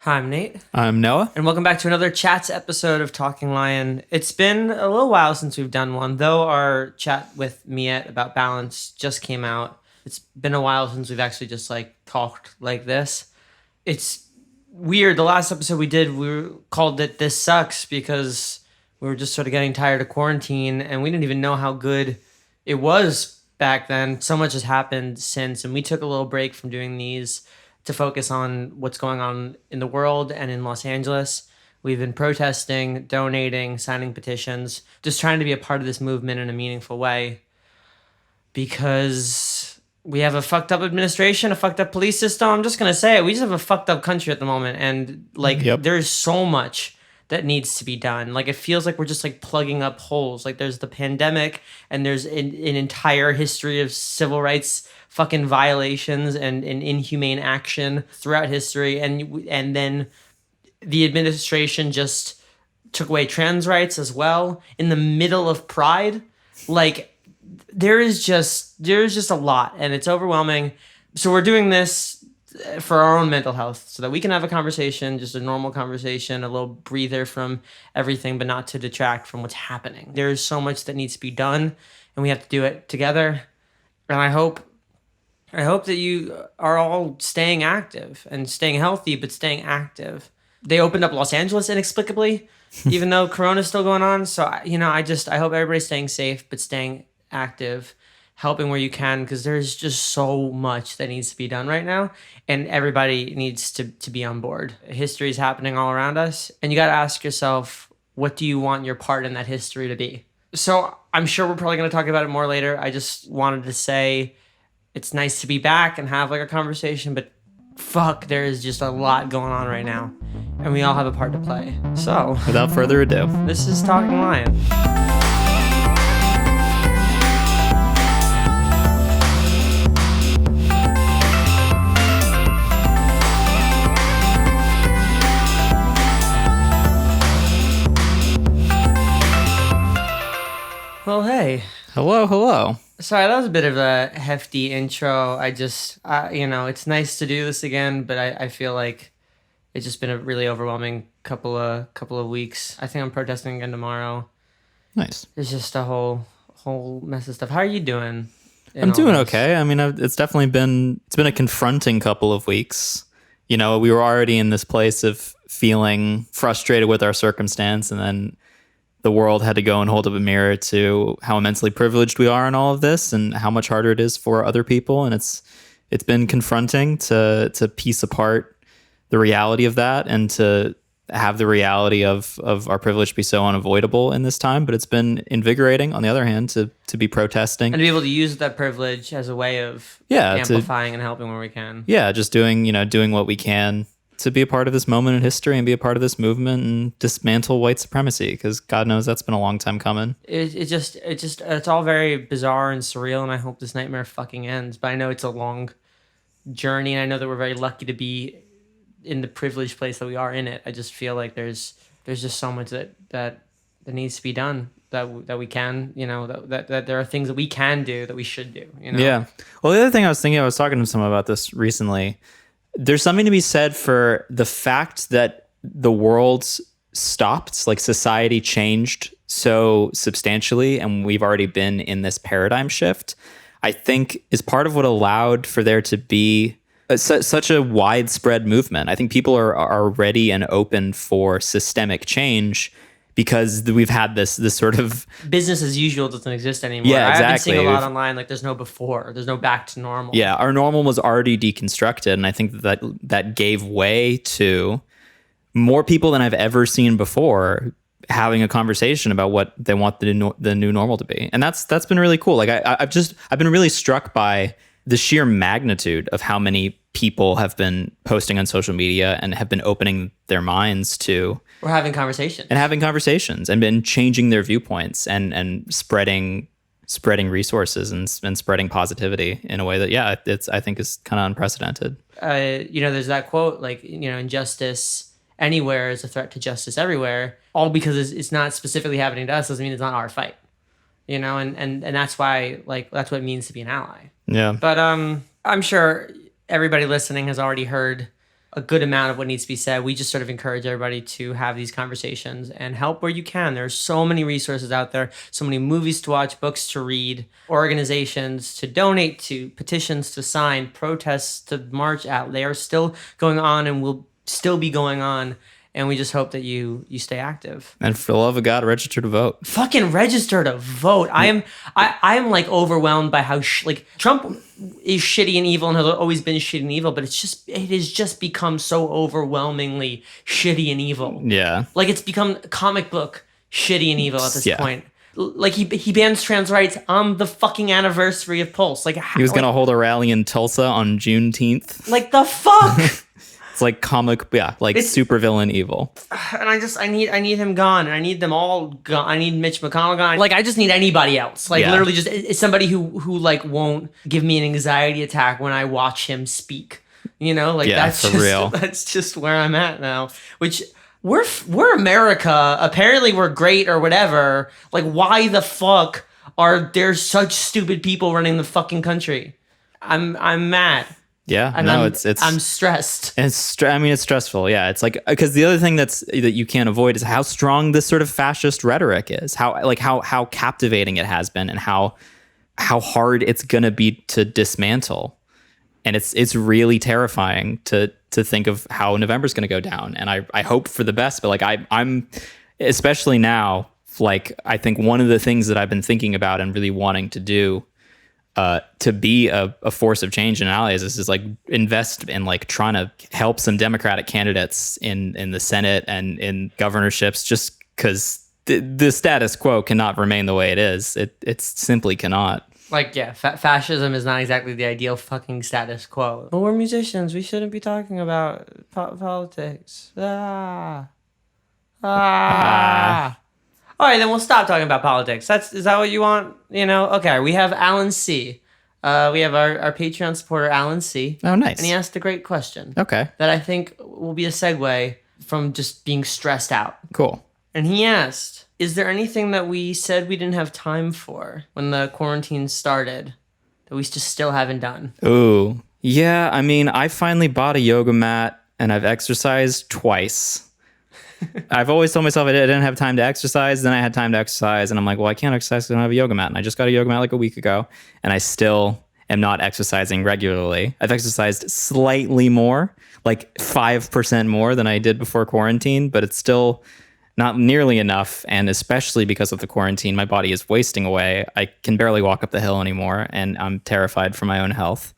Hi, I'm Nate, I'm Noah. and welcome back to another Chats episode of Talking Lion. It's been a little while since we've done one, though our chat with Miette about balance just came out. It's been a while since we've actually just talked like this. It's weird. The last episode we did, called it "This Sucks" because we were just sort of getting tired of quarantine, and we didn't even know how good it was back then. So much has happened since, and we took a little break from doing these to focus on what's going on in the world and in Los Angeles. We've been protesting, donating, signing petitions, just trying to be a part of this movement in a meaningful way because we have a fucked up administration, a fucked up police system. I'm just going to say it. We just have a fucked up country at the moment. And Yep. there's so much that needs to be done. It feels like we're just plugging up holes. There's the pandemic and there's an entire history of civil rights fucking violations and inhumane action throughout history, and then the administration just took away trans rights as well in the middle of Pride. There's just a lot, and it's overwhelming. So we're doing this for our own mental health so that we can have a conversation, just a normal conversation, a little breather from everything, but not to detract from what's happening. There's so much that needs to be done, and we have to do it together. And I hope that you are all staying active and staying healthy, but staying active. They opened up Los Angeles inexplicably, even though Corona's still going on. So, I hope everybody's staying safe, but staying active, helping where you can, because there's just so much that needs to be done right now, and everybody needs to be on board. History is happening all around us, and you got to ask yourself, what do you want your part in that history to be? So I'm sure we're probably going to talk about it more later. I just wanted to say it's nice to be back and have a conversation, but fuck, there is just a lot going on right now, and we all have a part to play. So, Without further ado, this is Talking Lion. Well, hey. hello. Sorry, that was a bit of a hefty intro. It's nice to do this again, but I feel like it's just been a really overwhelming couple of weeks. I think I'm protesting again tomorrow. Nice. It's just a whole mess of stuff. How are you doing? I'm doing okay. I mean, it's definitely been a confronting couple of weeks. We were already in this place of feeling frustrated with our circumstance, and then the world had to go and hold up a mirror to how immensely privileged we are in all of this and how much harder it is for other people. And it's been confronting to piece apart the reality of that and to have the reality of our privilege be so unavoidable in this time. But it's been invigorating, on the other hand, to be protesting. And to be able to use that privilege as a way of amplifying and helping where we can. Yeah, just doing what we can to be a part of this moment in history and be a part of this movement and dismantle white supremacy, because God knows that's been a long time coming. It's all very bizarre and surreal, and I hope this nightmare fucking ends. But I know it's a long journey, and I know that we're very lucky to be in the privileged place that we are in it. I just feel like there's just so much that needs to be done that we can, that there are things that we can do that we should do. Yeah. Well, the other thing I was talking to someone about this recently. There's something to be said for the fact that the world stopped, society changed so substantially, and we've already been in this paradigm shift, I think is part of what allowed for there to be such a widespread movement. I think people are ready and open for systemic change because we've had this sort of business as usual doesn't exist anymore. Yeah, exactly. I've been seeing a lot online, there's no before, there's no back to normal. Yeah, our normal was already deconstructed, and I think that gave way to more people than I've ever seen before having a conversation about what they want the new normal to be, and that's been really cool. I've been really struck by the sheer magnitude of how many people have been posting on social media and have been opening their minds to. We're having conversations and been changing their viewpoints and spreading resources and spreading positivity in a way that, I think is kind of unprecedented. There's that quote, injustice anywhere is a threat to justice everywhere, all because it's not specifically happening to us doesn't mean it's not our fight, and that's why, that's what it means to be an ally. Yeah. But I'm sure everybody listening has already heard a good amount of what needs to be said. We just sort of encourage everybody to have these conversations and help where you can. There's so many resources out there, so many movies to watch, books to read, organizations to donate to, petitions to sign, protests to march at. They are still going on and will still be going on. And we just hope that you stay active. And for the love of God, register to vote. Fucking register to vote. I am like overwhelmed by how like Trump is shitty and evil and has always been shitty and evil, but it has just become so overwhelmingly shitty and evil. Yeah. Like it's become comic book shitty and evil at this point. Like he bans trans rights on the fucking anniversary of Pulse. Like he was gonna hold a rally in Tulsa on Juneteenth. Like the fuck. Like comic, it's super villain evil. And I need him gone, and I need them all gone. I need Mitch McConnell gone. Like I just need anybody else. Like literally just it's somebody who like won't give me an anxiety attack when I watch him speak. You know, like that's just real. That's just where I'm at now. Which we're America. Apparently we're great or whatever. Like why the fuck are there such stupid people running the fucking country? I'm mad. Yeah, and no, I'm stressed. It's stressful. Yeah, it's like because the other thing that you can't avoid is how strong this sort of fascist rhetoric is. How captivating it has been, and how hard it's gonna be to dismantle. And it's really terrifying to think of how November's gonna go down. And I hope for the best, but like I'm especially now, like I think one of the things that I've been thinking about and really wanting to do. To be a force of change in allies is like invest in like trying to help some Democratic candidates in the Senate and in governorships, just because the status quo cannot remain the way it is. It simply cannot. Like, yeah, fascism is not exactly the ideal fucking status quo. Well, we're musicians. We shouldn't be talking about politics. All right, then we'll stop talking about politics. Is that what you want? You know? Okay, we have Alan C. We have our Patreon supporter, Alan C. Oh, nice. And he asked a great question. Okay. That I think will be a segue from just being stressed out. Cool. And he asked, is there anything that we said we didn't have time for when the quarantine started that we just still haven't done? Ooh. Yeah, I mean, I finally bought a yoga mat and I've exercised twice. I've always told myself I didn't have time to exercise. Then I had time to exercise. And I'm like, well, I can't exercise because I don't have a yoga mat. And I just got a yoga mat like a week ago. And I still am not exercising regularly. I've exercised slightly more, like 5% more than I did before quarantine. But it's still not nearly enough. And especially because of the quarantine, my body is wasting away. I can barely walk up the hill anymore. And I'm terrified for my own health.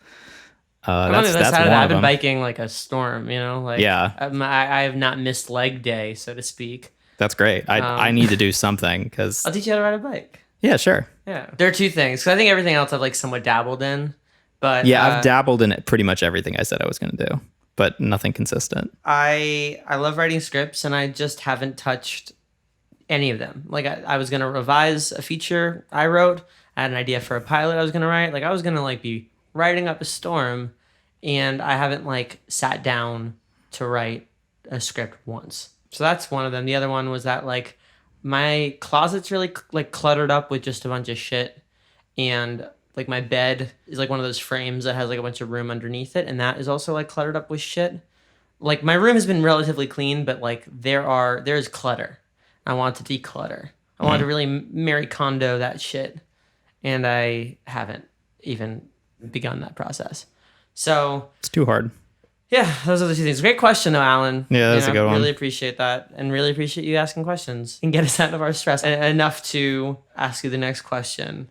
That's I've been biking like a storm, you know. Like yeah, I have not missed leg day, so to speak. That's great. I need to do something because I'll teach you how to ride a bike. Yeah, sure. Yeah, there are two things because I think everything else I've like somewhat dabbled in, but yeah, I've dabbled in it pretty much everything I said I was going to do, but nothing consistent. I love writing scripts, and I just haven't touched any of them. Like I was going to revise a feature I wrote. I had an idea for a pilot I was going to write. Like I was going to like be writing up a storm, and I haven't like sat down to write a script once. So that's one of them. The other one was that like my closet's really like cluttered up with just a bunch of shit, and like my bed is like one of those frames that has like a bunch of room underneath it, and that is also like cluttered up with shit. Like my room has been relatively clean, but like there's clutter. I want to declutter. I want to really Marie Kondo that shit, and I haven't even begun that process. So it's too hard. Yeah, those are the two things. Great question though, Alan. Yeah, that's a good one. Really appreciate that, and really appreciate you asking questions and get us out of our stress. And enough to ask you the next question,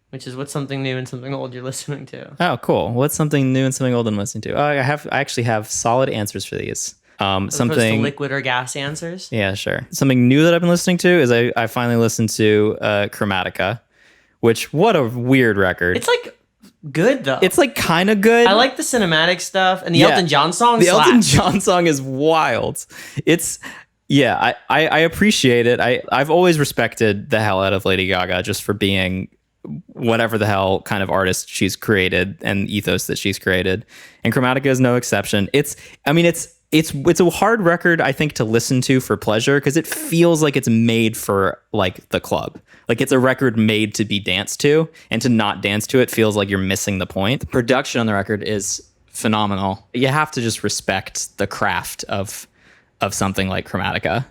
which is what's something new and something old you're listening to? Oh, cool. What's something new and something old I'm listening to? I actually have solid answers for these. Something liquid or gas answers. Yeah, sure. Something new that I've been listening to is I finally listened to Chromatica, which what a weird record. It's like good though. It's like kind of good. I like the cinematic stuff and the Elton John song. The slaps. Elton John song is wild. It's I appreciate it. I've always respected the hell out of Lady Gaga just for being whatever the hell kind of artist she's created and ethos that she's created, and Chromatica is no exception. It's a hard record, I think, to listen to for pleasure because it feels like it's made for like the club. Like it's a record made to be danced to, and to not dance to it feels like you're missing the point. The production on the record is phenomenal. You have to just respect the craft of something like Chromatica.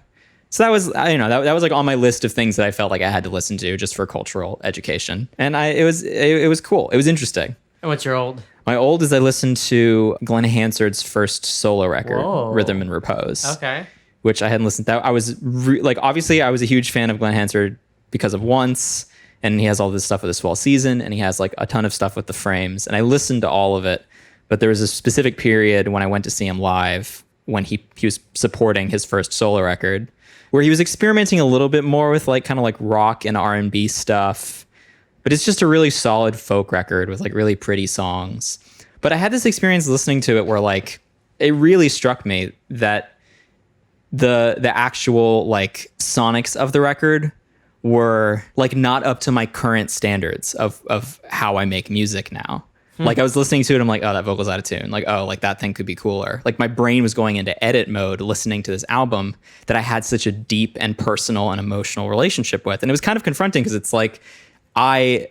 So that was, that was like on my list of things that I felt like I had to listen to just for cultural education. And it was cool. It was interesting. And what's your old? My old is I listened to Glenn Hansard's first solo record, Whoa. Rhythm and Repose. Okay. Which I hadn't listened to. I was obviously I was a huge fan of Glenn Hansard because of Once, and he has all this stuff with the Swell Season, and he has like a ton of stuff with the Frames, and I listened to all of it. But there was a specific period when I went to see him live when he was supporting his first solo record, where he was experimenting a little bit more with like kind of like rock and R&B stuff. But it's just a really solid folk record with like really pretty songs. But I had this experience listening to it where like it really struck me that the actual like sonics of the record were like not up to my current standards of how I make music now. Like I was listening to it, I'm like, oh, that vocal's out of tune. Like, oh, like that thing could be cooler. Like my brain was going into edit mode listening to this album that I had such a deep and personal and emotional relationship with. And it was kind of confronting because it's like I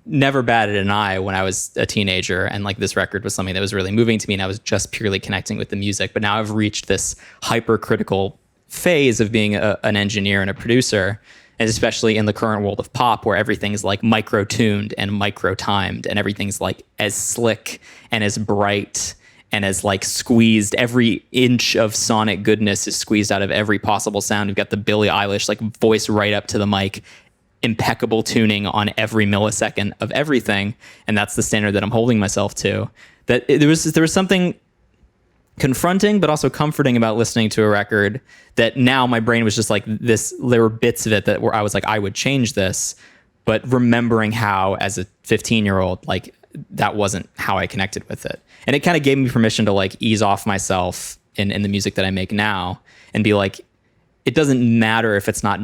never batted an eye when I was a teenager, and like this record was something that was really moving to me, and I was just purely connecting with the music. But now I've reached this hypercritical phase of being an engineer and a producer, and especially in the current world of pop where everything's like micro-tuned and micro-timed, and everything's like as slick and as bright and as like squeezed. Every inch of sonic goodness is squeezed out of every possible sound. You've got the Billie Eilish like voice right up to the mic, impeccable tuning on every millisecond of everything, and that's the standard that I'm holding myself to. There was something confronting but also comforting about listening to a record that now my brain was just like this. There were bits of it that where I was like, I would change this, but remembering how as a 15-year-old like that wasn't how I connected with it, and it kind of gave me permission to like ease off myself in the music that I make now and be like, it doesn't matter if it's not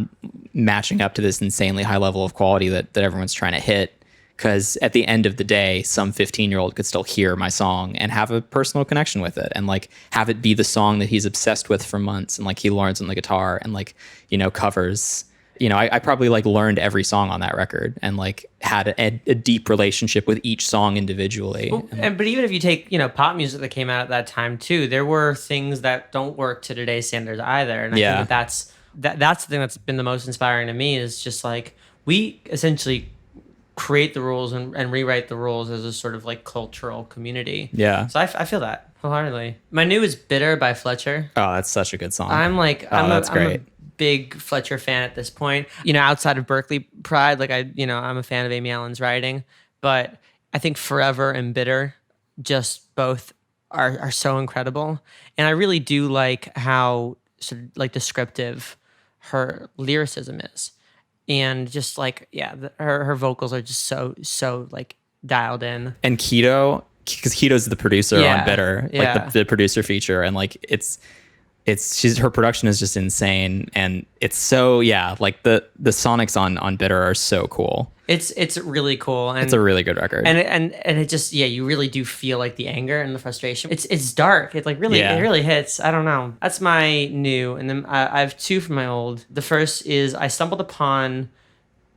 matching up to this insanely high level of quality that everyone's trying to hit, because at the end of the day, some 15-year-old could still hear my song and have a personal connection with it, and like have it be the song that he's obsessed with for months, and like he learns on the guitar and like, covers. I probably like learned every song on that record and like had a deep relationship with each song individually. Well, but even if you take, pop music that came out at that time too, there were things that don't work to today's standards either. And I think that's the thing that's been the most inspiring to me, is just like we essentially create the rules and rewrite the rules as a sort of like cultural community. Yeah. So I feel that wholeheartedly. My new is Bitter by Fletcher. Oh, that's such a good song. I'm great. I'm a big Fletcher fan at this point. Outside of Berkeley pride, like I'm a fan of Amy Allen's writing, but I think Forever and Bitter just both are so incredible. And I really do like how sort of like descriptive her lyricism is. And just like, her vocals are just so like dialed in. And Keto, because Keto's the producer on Bitter, like the producer feature, and like her production is just insane, and it's so like the sonics on Bitter are so cool. It's really cool, and it's a really good record. And it just you really do feel like the anger and the frustration. It's dark. It like really it really hits. I don't know. That's my new, and then I have two from my old. The first is I stumbled upon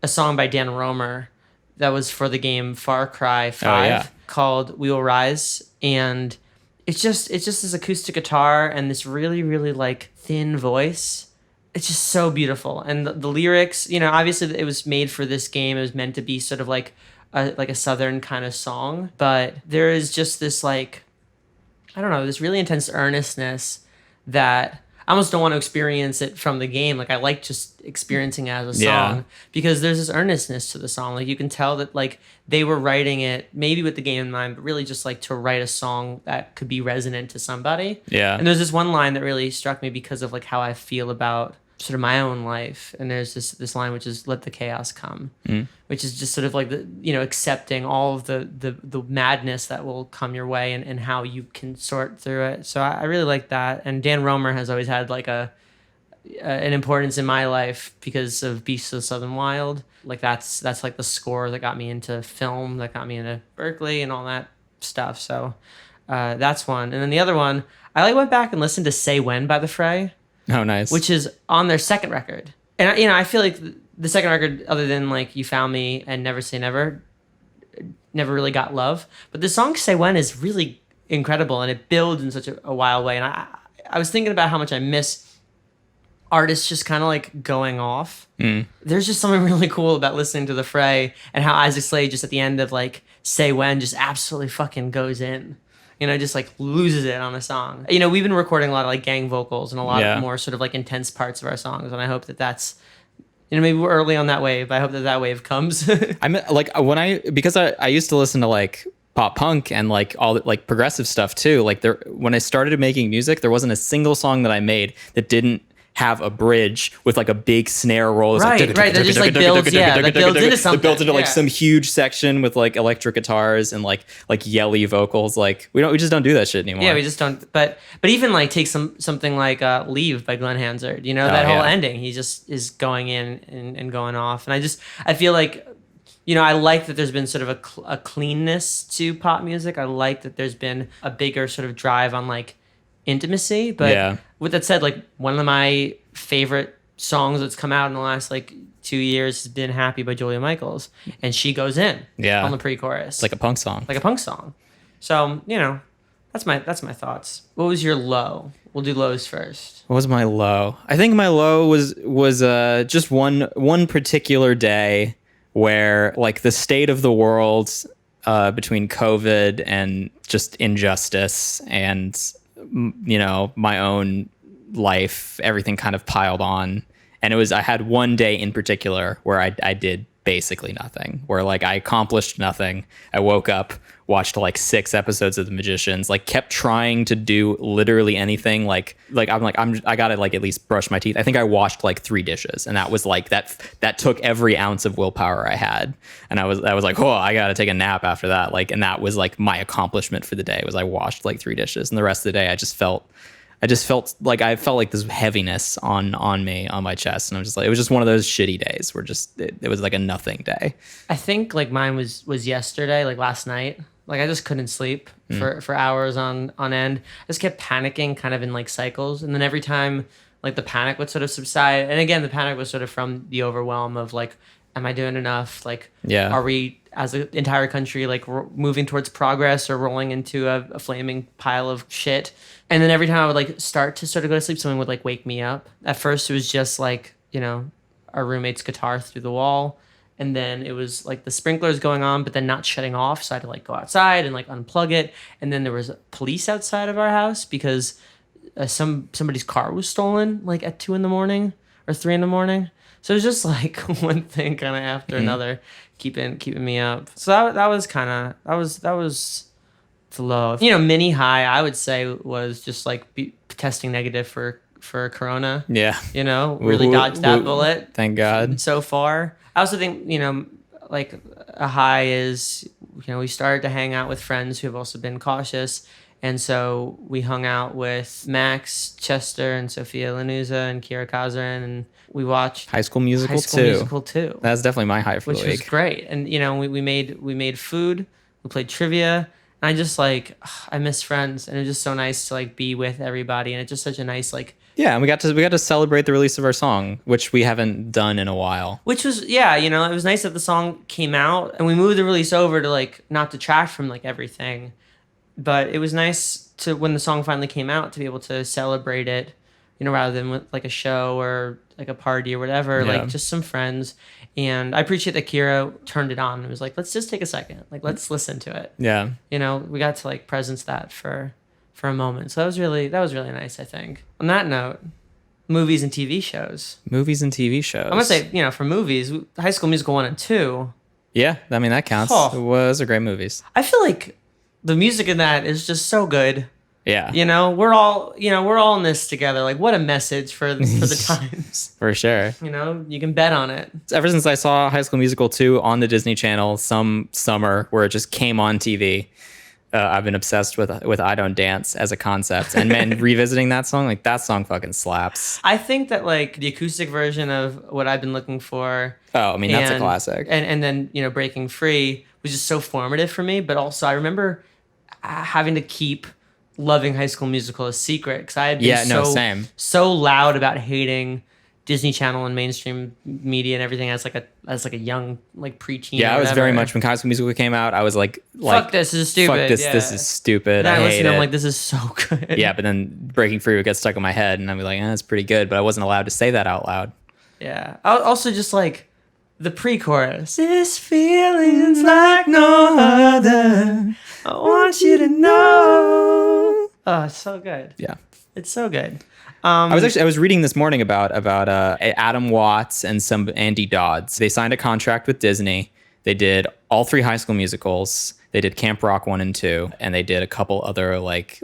a song by Dan Romer that was for the game Far Cry 5 called We Will Rise, and it's just this acoustic guitar and this really, really like thin voice. It's just so beautiful. And the lyrics, obviously it was made for this game. It was meant to be sort of like a Southern kind of song, but there is just this like, I don't know, this really intense earnestness that I almost don't want to experience it from the game. Like I like just experiencing it as a song because there's this earnestness to the song. Like you can tell that like they were writing it maybe with the game in mind, but really just like to write a song that could be resonant to somebody. Yeah. And there's this one line that really struck me because of like how I feel about sort of my own life. And there's this line which is "Let the chaos come," which is just sort of like accepting all of the madness that will come your way and how you can sort through it. So I really like that. And Dan Romer has always had like an importance in my life because of Beasts of the Southern Wild. Like that's like the score that got me into film, that got me into Berkeley and all that stuff. So that's one. And then the other one, I like went back and listened to "Say When" by The Fray. Oh, nice. Which is on their second record. And, I feel like the second record, other than, like, You Found Me and Never Say Never, never really got love. But the song Say When is really incredible, and it builds in such a wild way. And I was thinking about how much I miss artists just kind of like going off. There's just something really cool about listening to The Fray and how Isaac Slade just at the end of like Say When just absolutely fucking goes in. Just like loses it on a song. We've been recording a lot of like gang vocals and a lot of more sort of like intense parts of our songs, and I hope that that's maybe we're early on that wave, but I hope that wave comes. I mean, like because I used to listen to like pop punk and like all the like progressive stuff too. Like when I started making music, there wasn't a single song that I made that didn't have a bridge with like a big snare roll. Right. That just like builds, that builds into something. It builds into like some huge section with like electric guitars and like yelly vocals. Like we just don't do that shit anymore. Yeah, we just don't. But even like take something like "Leave" by Glenn Hansard. That whole ending, he just is going in and going off, and I feel like. I like that there's been sort of a cleanness to pop music. I like that there's been a bigger sort of drive on like intimacy. But with that said, like one of my favorite songs that's come out in the last like 2 years has been "Happy" by Julia Michaels, and she goes in on the pre-chorus. It's like a punk song. So that's my thoughts. What was your low? We'll do lows first. What was my low? I think my low was just one particular day where like the state of the world between COVID and just injustice and my own life, everything kind of piled on. And I had one day in particular where I did basically nothing, where like I accomplished nothing. I woke up, watched like 6 episodes of The Magicians, like kept trying to do literally anything. I gotta like at least brush my teeth. I think I washed like 3 dishes, and that was like that took every ounce of willpower I had. And I was like, oh, I gotta take a nap after that. Like, and that was like my accomplishment for the day was I washed like 3 dishes, and the rest of the day I felt like this heaviness on me, on my chest. And I'm just like, it was just one of those shitty days where it was like a nothing day. I think like mine was yesterday, like last night. Like I just couldn't sleep for hours on end. I just kept panicking kind of in like cycles. And then every time like the panic would sort of subside. And again, the panic was sort of from the overwhelm of like, am I doing enough? Like, are we as an entire country like moving towards progress or rolling into a flaming pile of shit? And then every time I would like start to sort of go to sleep, something would like wake me up. At first it was just like, our roommate's guitar through the wall. And then it was like the sprinklers going on, but then not shutting off. So I had to like go outside and like unplug it. And then there was police outside of our house because somebody's car was stolen like at 2 a.m. or 3 a.m. So it was just like one thing kind of after another, keeping me up. So that was the low. Mini high, I would say, was just like testing negative for Corona. Yeah. Really dodged that bullet. Thank God. So far. I also think, like a high is, we started to hang out with friends who have also been cautious. And so we hung out with Max, Chester, and Sophia Lanuza and Kira Kazran, and we watched High School Musical 2. That's definitely my high for the week. Which was great. And, we made food, we played trivia, and I just like, I miss friends, and it was just so nice to like be with everybody, and it's just such a nice like. Yeah, and we got to celebrate the release of our song, which we haven't done in a while. Which was, it was nice that the song came out, and we moved the release over to like not detract from like everything, but it was nice to when the song finally came out to be able to celebrate it, rather than with like a show or like a party or whatever, like just some friends. And I appreciate that Kira turned it on and was like, let's just take a second, like let's listen to it. Yeah, we got to like presence that for a moment. So that was really nice, I think. On that note, movies and TV shows. I'm gonna say, for movies, High School Musical 1 and 2. Yeah, I mean that counts. Those are great movies. I feel like the music in that is just so good. Yeah. We're all in this together. Like what a message for the times. For sure. You can bet on it. Ever since I saw High School Musical 2 on the Disney Channel some summer where it just came on TV, I've been obsessed with I Don't Dance as a concept. And man, revisiting that song, like that song fucking slaps. I think that like the acoustic version of What I've Been Looking For. Oh, I mean, that's a classic. And then, Breaking Free was just so formative for me. But also I remember having to keep loving High School Musical a secret because I had been so loud about hating Disney Channel and mainstream media and everything as like a young like preteen. Yeah, or I was very whatever. much when High School Musical came out. I was like, Fuck this is stupid. Fuck this. Yeah. This is stupid. And I I hate listen, it. I'm like, this is so good. Yeah, but then Breaking Free would get stuck in my head, and I'd be like, that's pretty good. But I wasn't allowed to say that out loud. Yeah. Also, just like the pre-chorus. This feeling's like no other. I want you to know. Oh, it's so good. Yeah. It's so good. I was reading this morning about Adam Watts and some Andy Dodds. They signed a contract with Disney. They did all 3 High School Musicals. They did Camp Rock 1 and 2, and they did a couple other like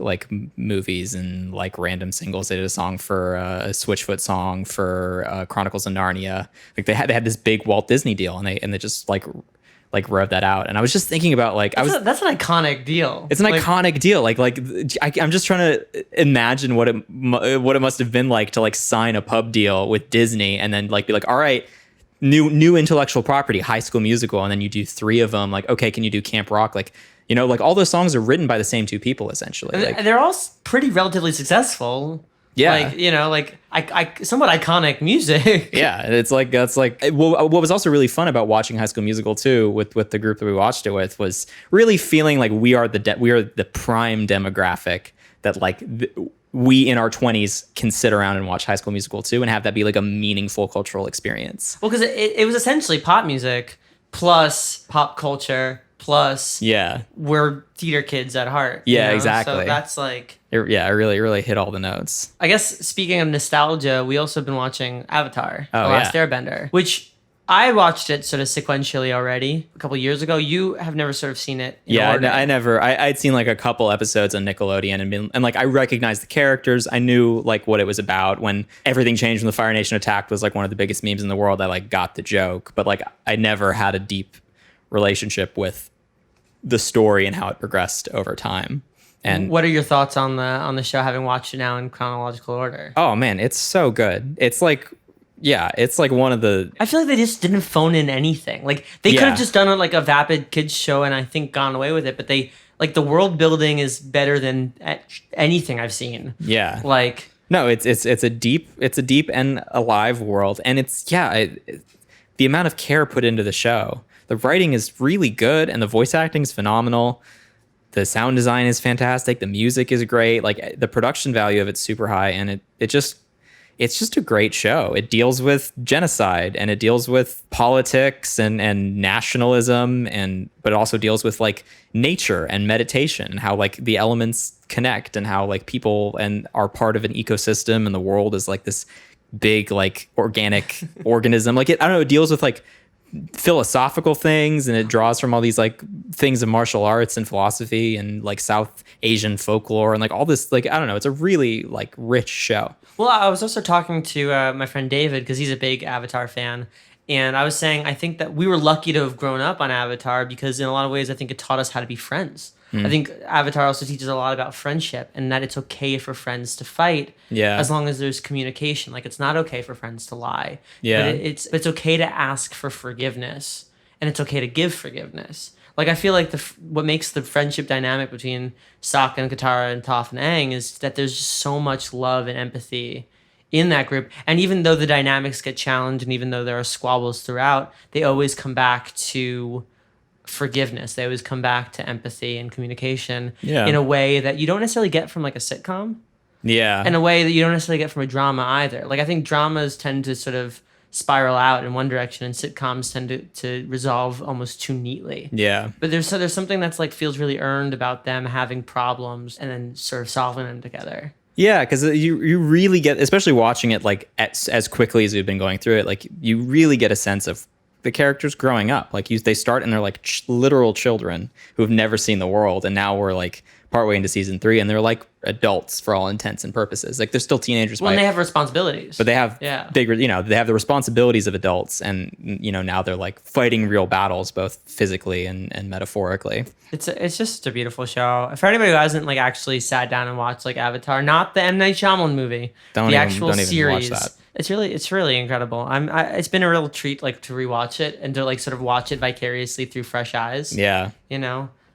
movies and like random singles. They did a song for a Switchfoot song for Chronicles of Narnia. Like they had this big Walt Disney deal, and they just like revved that out. And I was just thinking about like that's an iconic deal. It's an iconic deal. I'm just trying to imagine what it must have been like to like sign a pub deal with Disney and then like be like, all right, new intellectual property, High School Musical, and then you do 3 of them. Like, okay, can you do Camp Rock? Like, you know, like all those songs are written by the same 2 people essentially. And Like, they're all pretty relatively successful. Yeah. Like, you know, like I somewhat iconic music. yeah, it's like that's like what was also really fun about watching High School Musical 2 with the group that we watched it with was really feeling like we are the prime demographic that like we in our 20s can sit around and watch High School Musical 2 and have that be like a meaningful cultural experience. Well, because it was essentially pop music plus pop culture plus we're theater kids at heart. Yeah, you know? exactly. So that's like It really hit all the notes. I guess speaking of nostalgia, we also have been watching Avatar, The Last Airbender, which I watched it sort of sequentially already a couple years ago. You have never sort of seen it in order. I never. I'd seen like a couple episodes on Nickelodeon and like I recognized the characters. I knew like what it was about. When everything changed when the Fire Nation attacked was like one of the biggest memes in the world. I like got the joke, but like I never had a deep relationship with the story and how it progressed over time. And what are your thoughts on the show, having watched it now in chronological order? Oh man, it's so good. It's like one of the. I feel like they just didn't phone in anything. Like they could have just done like a vapid kids show and I think gone away with it. But they like the world building is better than anything I've seen. Yeah. Like no, it's a deep and alive world, and it's the amount of care put into the show. The writing is really good, and the voice acting is phenomenal. The sound design is fantastic. The music is great. Like the production value of it's super high, and it's just a great show. It deals with genocide and it deals with politics and nationalism, but it also deals with like nature and meditation and how like the elements connect and how like people and are part of an ecosystem and the world is like this big like organic organism. Like I don't know, it deals with like philosophical things and it draws from all these like things of martial arts and philosophy and like South Asian folklore and like all this like I don't know, it's a really like rich show. Well, I was also talking to my friend David because he's a big Avatar fan, and I was saying I think that we were lucky to have grown up on Avatar because in a lot of ways I think it taught us how to be friends. I think Avatar also teaches a lot about friendship and that it's okay for friends to fight as long as there's communication. Like it's not okay for friends to lie. Yeah. But it's okay to ask for forgiveness and it's okay to give forgiveness. Like I feel like what makes the friendship dynamic between Sokka and Katara and Toph and Aang is that there's just so much love and empathy in that group. And even though the dynamics get challenged and even though there are squabbles throughout, they always come back to forgiveness. They always come back to empathy and communication in a way that you don't necessarily get from like a sitcom. Yeah. In a way that you don't necessarily get from a drama either. Like I think dramas tend to sort of spiral out in one direction and sitcoms tend to resolve almost too neatly. Yeah. But there's something that's like feels really earned about them having problems and then sort of solving them together. Yeah, because you really get, especially watching it like as quickly as we've been going through it, like you really get a sense of the characters growing up. Like they start and they're like literal children who have never seen the world, and now we're like partway into season 3, and they're like adults for all intents and purposes. Like they're still teenagers. Well, and they have responsibilities. But they have bigger, they have the responsibilities of adults, and now they're like fighting real battles, both physically and metaphorically. It's just a beautiful show. For anybody who hasn't like actually sat down and watched like Avatar, not the M. Night Shyamalan movie, the actual series. Watch that. It's really incredible. It's been a real treat like to rewatch it and to like sort of watch it vicariously through fresh eyes. Yeah.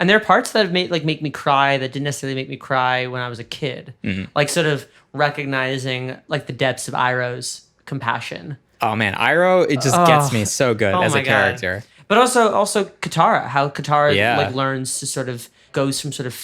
And there are parts that have make me cry that didn't necessarily make me cry when I was a kid. Mm-hmm. Like sort of recognizing like the depths of Iroh's compassion. Oh man, Iroh, it just gets me so good as my a God. character. But also Katara, how Katara Yeah. like learns to sort of goes from sort of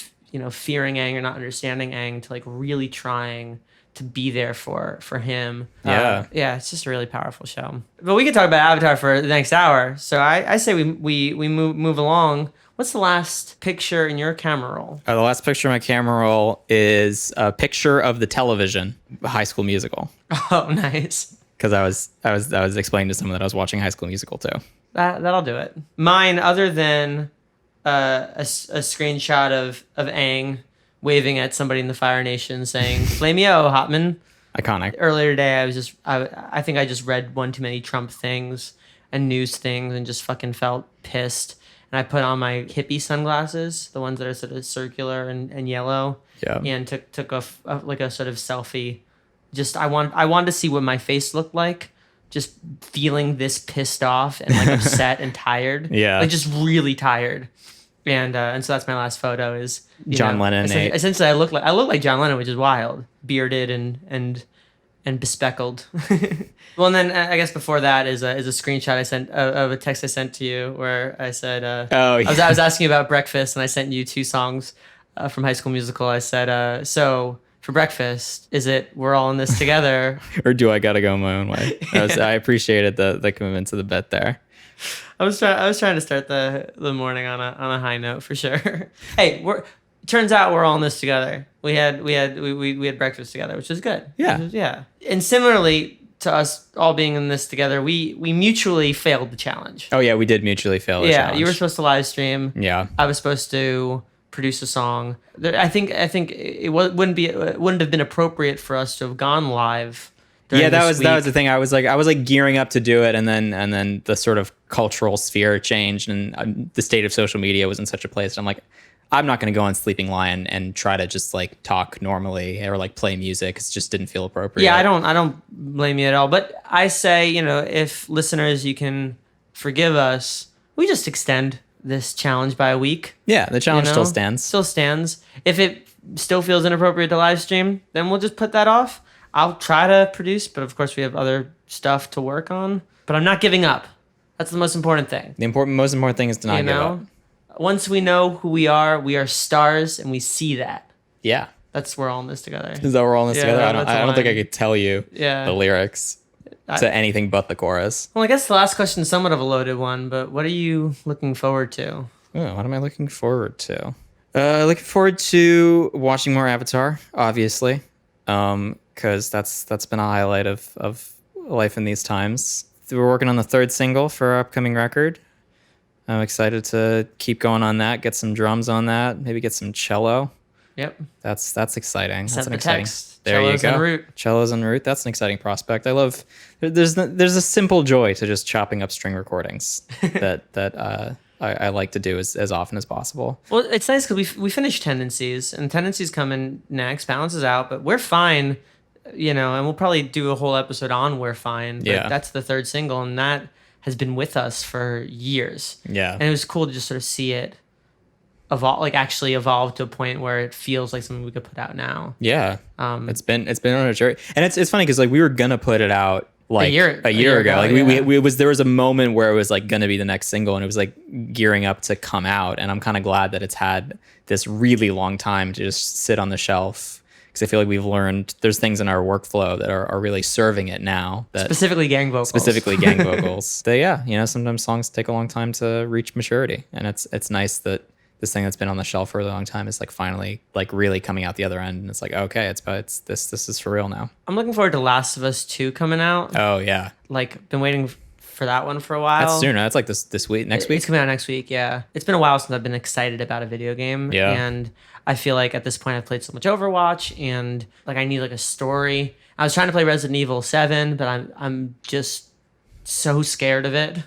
fearing Aang or not understanding Aang to like really trying to be there for him. Yeah. Yeah, it's just a really powerful show. But we could talk about Avatar for the next hour. So I say we move along. What's the last picture in your camera roll? The last picture in my camera roll is a picture of the television, High School Musical. Oh, nice. Because I was explaining to someone that I was watching High School Musical too. That'll do it. Mine, other than a screenshot of Aang waving at somebody in the Fire Nation saying "Flameo, Hotman." Iconic. Earlier today, I think I just read one too many Trump things and news things and just fucking felt pissed. And I put on my hippie sunglasses, the ones that are sort of circular and yellow. Yeah. And took a sort of selfie. Just I wanted to see what my face looked like. Just feeling this pissed off and like upset and tired. Yeah. Like just really tired. And so that's my last photo is John Lennon. Essentially, I look like John Lennon, which is wild, bearded and bespeckled. Well, and then I guess before that is a screenshot I sent of a text I sent to you where I said, Oh, yeah. I was asking you about breakfast and I sent you 2 songs from High School Musical. I said, so for breakfast, is it "We're All in This Together"? Or do I gotta go my own way? I appreciated the commitment to the bet there. I was trying to start the morning on a high note for sure. Hey, turns out we're all in this together. We had breakfast together, which is good. Yeah. Yeah. And similarly to us all being in this together, we mutually failed the challenge. Oh yeah, we did mutually fail. The Yeah, challenge. you were supposed to live stream. Yeah. I was supposed to produce a song. I think it wouldn't have been appropriate for us to have gone live. Yeah, that this was week. the thing. I was like gearing up to do it, and then the sort of cultural sphere changed, and the state of social media was in such a place. I'm like, I'm not going to go on Sleeping Lion and try to just like talk normally or like play music. It just didn't feel appropriate. Yeah, I don't blame you at all. But I say, if listeners, you can forgive us, we just extend this challenge by a week. Yeah, the challenge still stands. Still stands. If it still feels inappropriate to live stream, then we'll just put that off. I'll try to produce, but of course we have other stuff to work on. But I'm not giving up. That's the most important thing. The most important thing is to not give up. Once we know who we are stars, and we see that. Yeah. That's we're all in this together. Is that we're all in this together? that's I a don't think I line. could tell you Yeah. the lyrics to anything but the chorus. Well, I guess the last question is somewhat of a loaded one, but what are you looking forward to? Oh, what am I looking forward to? Looking forward to watching more Avatar, obviously, because that's been a highlight of life in these times. We're working on the 3rd single for our upcoming record. I'm excited to keep going on that, get some drums on that, maybe get some cello. Yep. That's exciting. Sent That's an the exciting. text. There Cellos you go. en route. Cellos en route. That's an exciting prospect. I love. There's a simple joy to just chopping up string recordings that I like to do as often as possible. Well, it's nice because we finished Tendencies, and Tendencies coming next, balances out, but We're Fine, and we'll probably do a whole episode on We're Fine. But Yeah. that's the 3rd single, and that has been with us for years. Yeah. And it was cool to just sort of see it actually evolve to a point where it feels like something we could put out now. Yeah. It's been on a journey, and it's funny because like we were gonna put it out like a year ago. Like yeah. there was a moment where it was like gonna be the next single, and it was like gearing up to come out. And I'm kind of glad that it's had this really long time to just sit on the shelf, because I feel like we've learned there's things in our workflow that are really serving it now. That Specifically gang vocals. Sometimes songs take a long time to reach maturity, and it's nice that this thing that's been on the shelf for a long time is like finally like really coming out the other end, and it's like, okay, it's this is for real now. I'm looking forward to Last of Us 2 coming out. Oh yeah, Like, been waiting for that one for a while. that's soon. That's like this week, next week. It's coming out next week, yeah. It's been a while since I've been excited about a video game. Yeah. And I feel like at this point I've played so much Overwatch, and like I need like a story. I was trying to play Resident Evil 7, but I'm just so scared of it.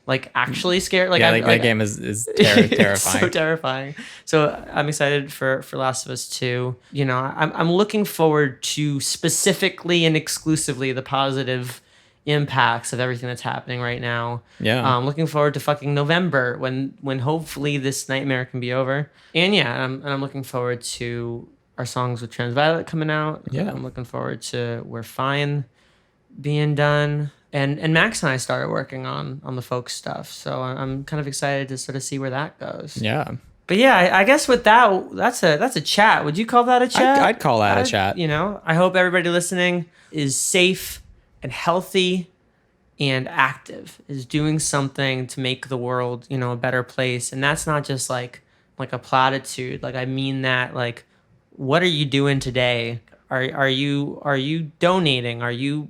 Like actually scared. Like Yeah, I'm, that game is terrifying. It's so terrifying. So I'm excited for Last of Us 2. I'm looking forward to specifically and exclusively the positive impacts of everything that's happening right now. Yeah. I'm looking forward to fucking November when hopefully this nightmare can be over. And yeah, I'm looking forward to our songs with Transviolet coming out. Yeah. I'm looking forward to We're Fine being done. And Max and I started working on the folk stuff. So I'm kind of excited to sort of see where that goes. Yeah. But yeah, I guess with that's a chat. Would you call that a chat? I'd call that a chat. You know, I hope everybody listening is safe and healthy and active, is doing something to make the world, you know, a better place. And that's not just like a platitude. Like, I mean that, like, what are you doing today? Are you donating? Are you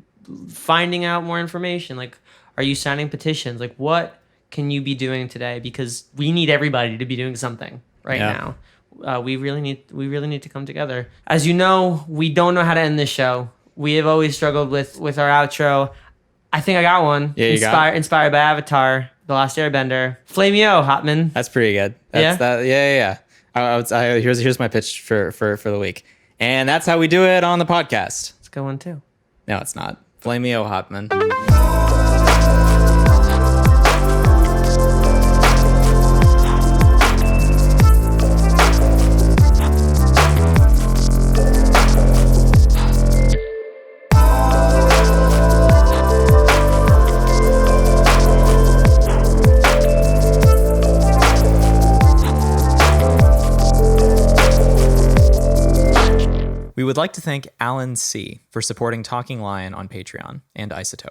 finding out more information? Like, are you signing petitions? Like, what can you be doing today? Because we need everybody to be doing something right now. We really need to come together. As you know, we don't know how to end this show. We have always struggled with our outro. I think I got one. Yeah, you got it. Inspired by Avatar, The Last Airbender. Flameo, Hotman. That's pretty good. That's that. Yeah. Here's my pitch for the week, and that's how we do it on the podcast. It's a good one too. No, it's not. Flameo Hotman. We would like to thank Alan C. for supporting Talking Lion on Patreon and Isotope.